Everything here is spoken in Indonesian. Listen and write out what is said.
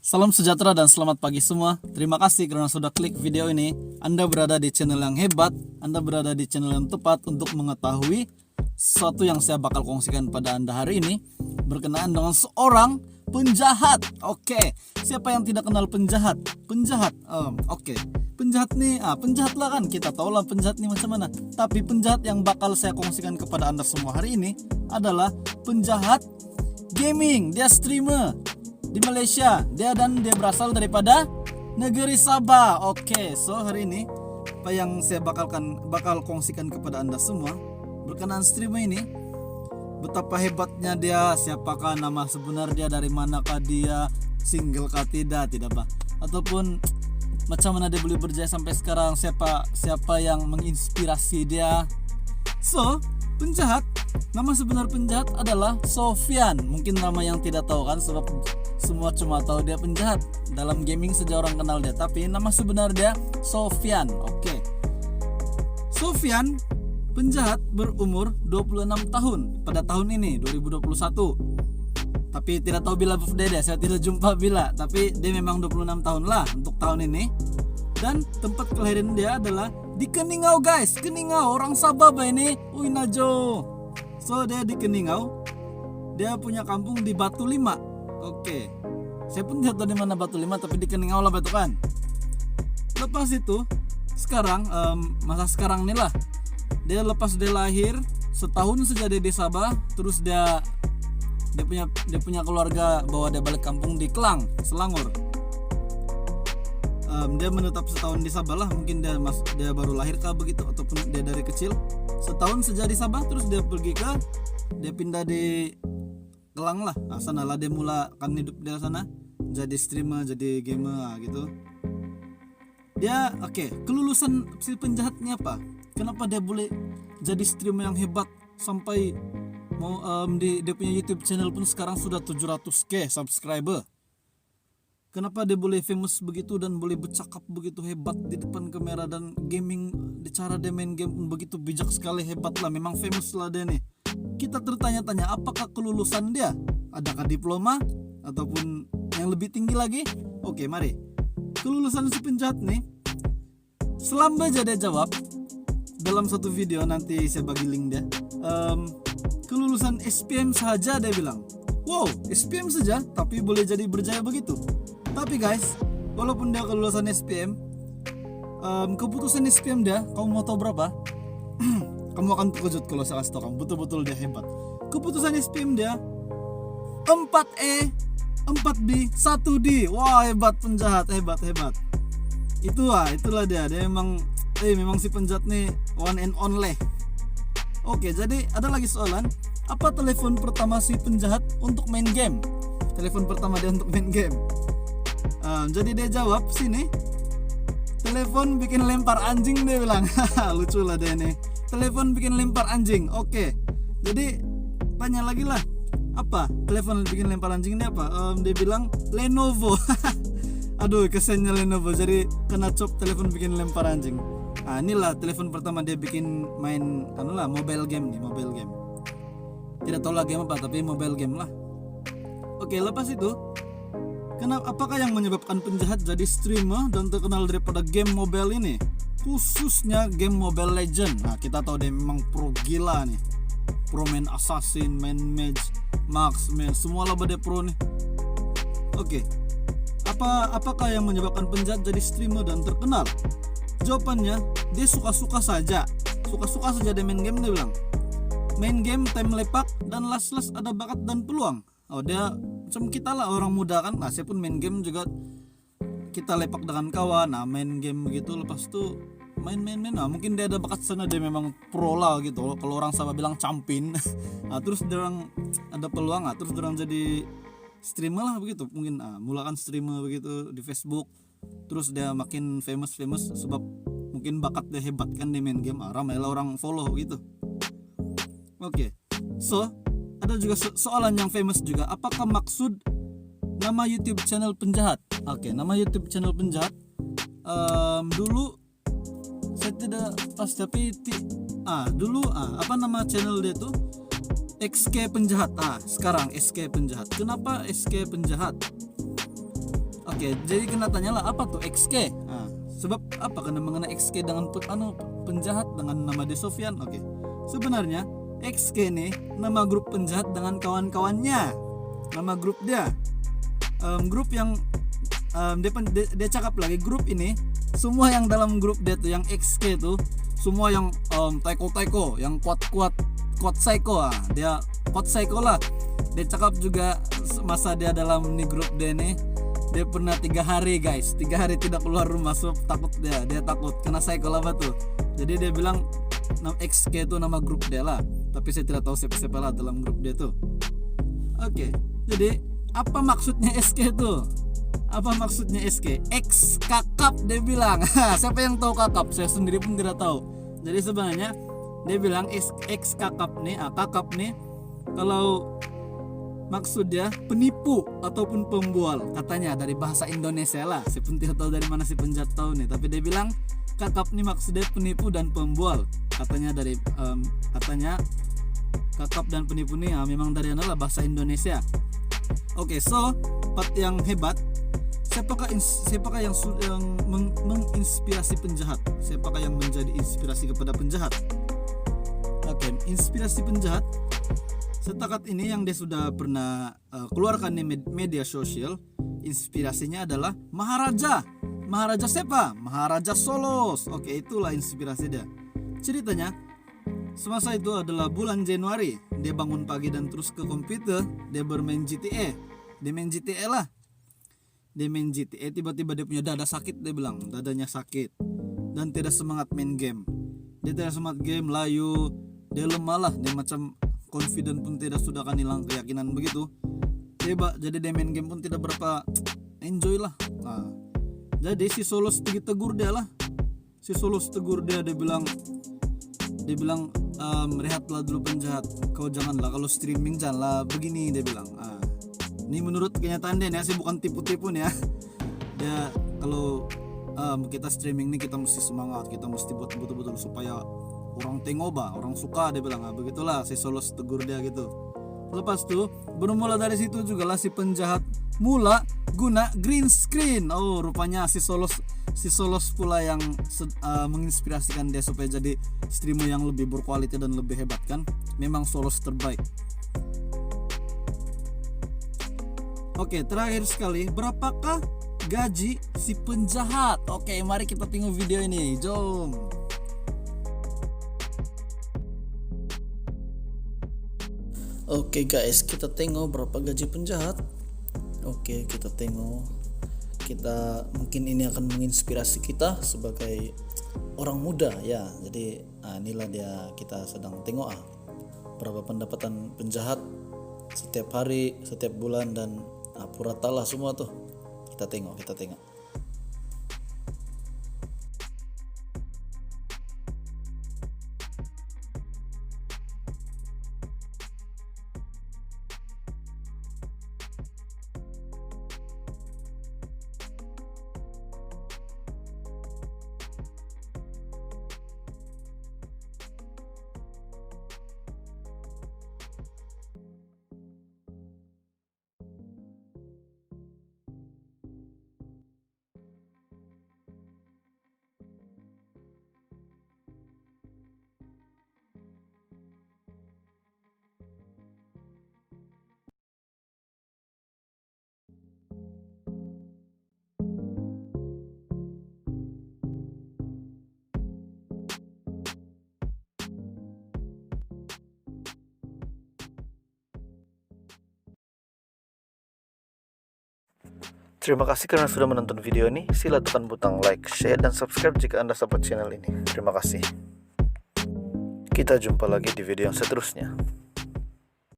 Salam sejahtera dan selamat pagi semua. Terima kasih karena sudah klik video ini. Anda berada di channel yang hebat, Anda berada di channel yang tepat untuk mengetahui sesuatu yang saya bakal kongsikan pada Anda hari ini berkenaan dengan seorang penjahat. Oke, siapa yang tidak kenal penjahat? Penjahat, penjahat nih, penjahat lah kan, kita tahu lah penjahat nih macam mana. Tapi penjahat yang bakal saya kongsikan kepada Anda semua hari ini adalah penjahat gaming. Dia streamer di Malaysia, dia berasal daripada negeri Sabah. Oke, so hari ini apa yang saya bakal kongsikan kepada Anda semua berkenaan streamer ini, betapa hebatnya dia, siapakah nama sebenar dia, dari manakah dia, single kah tidak pak, ataupun macam mana dia boleh berjaya sampai sekarang, siapa yang menginspirasi dia. So, penjahat, nama sebenar penjahat adalah Sofyan. Mungkin nama yang tidak tahu kan, sebab semua cuma tahu dia penjahat. Dalam gaming saja orang kenal dia, tapi nama sebenar dia Sofyan. Oke. Sofyan penjahat berumur 26 tahun pada tahun ini 2021. Tapi tidak tahu bila birthday dia, saya tidak jumpa bila, tapi dia memang 26 tahun lah untuk tahun ini. Dan tempat kelahiran dia adalah di Keningau guys, Keningau, orang Sabah ini, Uinajo. So dia di Keningau, dia punya kampung di Batu Lima. Oke, saya pun tidak tahu di mana Batu Lima, tapi di Keningau lah Batu kan. Lepas itu, sekarang masa sekarang nih lah, dia lepas dia lahir setahun saja dia di Sabah, terus dia punya keluarga bawa dia balik kampung di Kelang, Selangor. Dia menetap setahun di Sabah lah, mungkin dia baru lahir kah begitu, ataupun dia dari kecil setahun saja di Sabah, terus dia pindah di Kelang lah. Sana lah dia mulakan hidup dia sana, jadi streamer, jadi gamer gitu. Dia kelulusan si penjahatnya apa? Kenapa dia boleh jadi streamer yang hebat sampai dia punya YouTube channel pun sekarang sudah 700k subscriber. Kenapa dia boleh famous begitu dan boleh bercakap begitu hebat di depan kamera, dan gaming, di cara dia main game pun begitu bijak sekali, hebat lah, memang famous lah dia nih. Kita tertanya-tanya, apakah kelulusan dia? Adakah diploma ataupun yang lebih tinggi lagi? Oke, mari. Kelulusan si penjahat nih, selamba aja dia jawab dalam satu video, nanti saya bagi link dia. Kelulusan SPM saja dia bilang. Wow, SPM saja tapi boleh jadi berjaya begitu. Tapi guys, walaupun dia kelulusan SPM, keputusan SPM dia, kamu mau tahu berapa? Kamu akan terkejut kalau saya kasih tahu kamu, betul-betul dia hebat. Keputusan SPM dia 4E, 4B, 1D. Wah, hebat penjahat, hebat. Itulah dia memang si penjahat nih one and only. Oke, jadi ada lagi soalan, apa telepon pertama si penjahat untuk main game? Telepon pertama dia untuk main game. Jadi dia jawab sini, telepon bikin lempar anjing, dia bilang. Lucu lah dia nih, telepon bikin lempar anjing. Oke, jadi tanya lagi lah, apa telepon bikin lempar anjing ini apa? Dia bilang Lenovo. Aduh, kesannya Lenovo, jadi kena cop telepon bikin lempar anjing. Inilah telepon pertama dia bikin main mobile game. Tidak tahu lah game apa, tapi mobile game lah. Oke, lepas itu, apakah yang menyebabkan penjahat jadi streamer dan terkenal daripada game mobile ini, khususnya game Mobile Legend? Kita tahu dia memang pro gila nih, pro main assassin, main mage, marksman, semua lah dia pro nih. Oke, apakah yang menyebabkan penjahat jadi streamer dan terkenal? Jawabannya, dia suka-suka saja dia main game. Dia bilang main game time lepak dan las-las ada bakat dan peluang. Dia macam kita lah, orang muda kan. Saya pun main game juga, kita lepak dengan kawan, main game begitu, lepas itu main. Mungkin dia ada bakat sana, dia memang pro lah gitu. Kalau orang Sabah bilang campin. Terus dia orang ada peluang, terus dia orang jadi streamer lah begitu. Mungkin mulakan streamer begitu di Facebook. Terus dia makin famous sebab mungkin bakat dia hebat kan di main game, ramai lah orang follow gitu. Oke, so ada juga soalan yang famous juga, apakah maksud nama YouTube channel penjahat? Oke, nama YouTube channel penjahat dulu saya tidak pas, tapi apa nama channel dia tuh XK Penjahat. Sekarang SK Penjahat. Kenapa SK Penjahat? Oke, jadi kena tanyalah apa tuh XK? Nah, sebab apa kena mengenai XK dengan penjahat dengan nama De Sofyan? Oke, sebenarnya XK nih nama grup penjahat dengan kawan-kawannya, nama grup dia. Grup yang dia cakap lagi, grup ini semua yang dalam grup dia tuh yang XK tuh semua yang taiko yang kuat psycho dia kuat psycho lah. Dia cakap juga masa dia dalam nih grup dia nih, dia pernah 3 hari guys, 3 hari tidak keluar rumah sebab takut dia takut kena psycho lah tuh. Jadi dia bilang XK itu nama grup dia lah, tapi saya tidak tahu siapa lah dalam grup dia tuh. Oke, jadi apa maksudnya SK itu? Apa maksudnya SK? X kakap dia bilang. Siapa yang tahu kakap? Saya sendiri pun tidak tahu. Jadi sebenarnya dia bilang X kakap nih, kakap nih kalau maksudnya penipu ataupun pembual, katanya dari bahasa Indonesia lah. Saya pun tidak tahu dari mana si penjahat tahu nih, tapi dia bilang kakap nih maksudnya penipu dan pembual. Katanya dari katanya kakap dan penipu nih memang dari adalah bahasa Indonesia. Oke, so part yang hebat, siapakah yang menginspirasi penjahat? Siapakah yang menjadi inspirasi kepada penjahat? Oke, inspirasi penjahat setakat ini yang dia sudah pernah keluarkan di media sosial, inspirasinya adalah Maharaja siapa? Maharaja Solos. Oke, itulah inspirasi dia. Ceritanya semasa itu adalah bulan Januari, dia bangun pagi dan terus ke komputer, dia bermain GTA. Dia main GTA lah. Dia main GTA, tiba-tiba dia punya dada sakit, dia bilang dadanya sakit dan tidak semangat main game. Dia tidak semangat game, layu, dia lemah lah, dia macam confident pun tidak, sudah kan hilang keyakinan begitu. Jadi dia main game pun tidak berapa enjoy lah. Nah, jadi si Solos tegur dia lah. Si Solos tegur dia bilang rehatlah dulu penjahat, kau janganlah kalau streaming janganlah begini, dia bilang. Ini menurut kenyataan dia nih, saya bukan tipu-tipu nih ya. Dia kalau kita streaming nih kita mesti semangat, kita mesti buat betul-betul supaya orang tengok orang suka, dia bilang. Begitulah si Solos tegur dia gitu. Lepas tuh bermula dari situ juga lah si penjahat mula guna green screen. Oh, rupanya si Solos pula yang menginspirasikan dia supaya jadi streamer yang lebih berkualitas dan lebih hebat kan. Memang Solos terbaik. Oke, terakhir sekali, berapakah gaji si penjahat? Oke, mari kita tengok video ini. Jom. Oke guys, kita tengok berapa gaji penjahat. Oke, kita tengok. Mungkin ini akan menginspirasi kita sebagai orang muda ya. Jadi inilah dia, kita sedang tengok berapa pendapatan penjahat setiap hari, setiap bulan, dan purata lah semua tuh. Kita tengok. Terima kasih karena sudah menonton video ini. Sila tekan butang like, share, dan subscribe jika Anda support channel ini. Terima kasih. Kita jumpa lagi di video yang seterusnya.